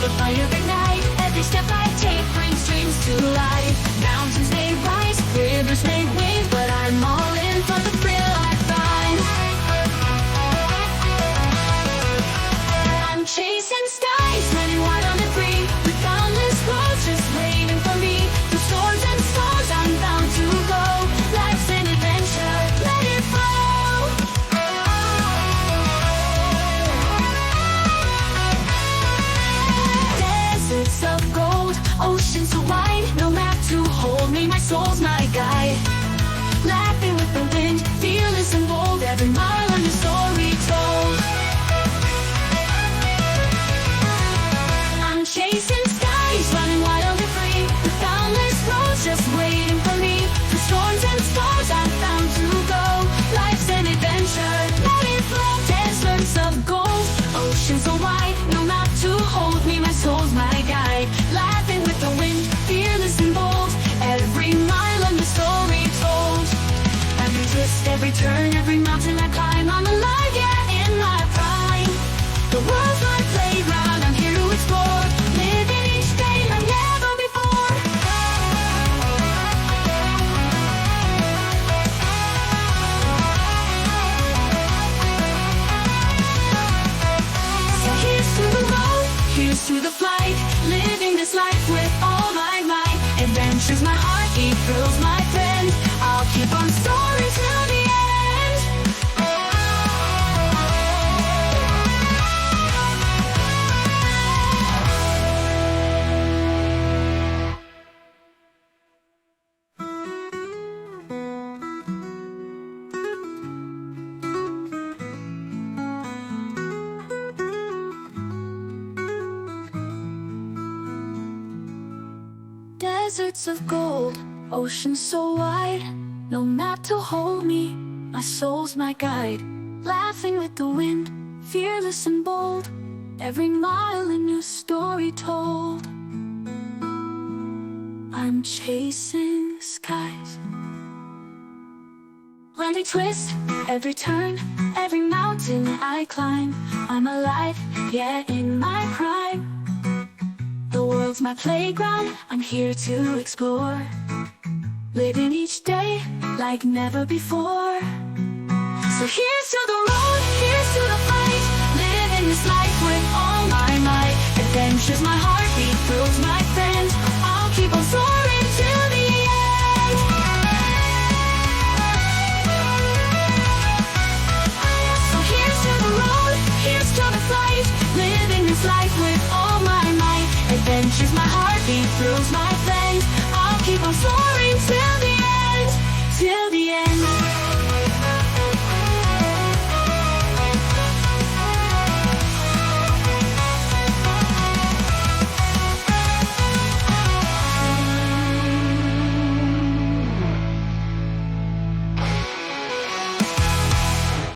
the fire ignite. Every step I take brings dreams to life. Mountains may rise, rivers may wave, but I'm all in for the thrill I find. I'm chasing skies, running wide on the free, with boundless roads just waiting for me. Through storms and stars, I'm bound to go. Life's an adventure, let it flow. Deserts of gold, oceans so wide, no map to hold me, my soul's my guide. Laughing with the wind, fearless and bold, every mile on the story told. I'm chasing skies, running wild and free, with boundless roads just waiting for me. Through storms and stars, I'm bound to go. Life's an adventure, let it flow. Deserts of gold, oceans so wide, no map to hold me, my soul's my guide. Laughing with the wind, fearless and bold, every mile on the story told. Every twist, every turn, every mountain I climb, I'm alive, yeah, in my prime. The world's my playground, I'm here to explore, living each day like never before. So here's to the road, here's to the flight, living this life with all my might. Adventure's my heartbeat, thrills my friend, I'll keep on soaring till the end. Deserts of gold, oceans so wide, no map to hold me, my soul's my guide. Laughing with the wind, fearless and bold, every mile a new story told. I'm chasing skies. When they twist, every turn, every mountain I climb, I'm alive, yeah, in my prime. The world's my playground, I'm here to explore, living each day like never before. So here's to the road, here's to the fight, living this life with all my might. Adventure's my heartbeat, thrills my friend, I'll keep on soaring till the end. So here's to the road, here's to the flight, living this life with all my might. Adventure's my heartbeat, thrills my friend, I'll keep on soaring till the end, till the end.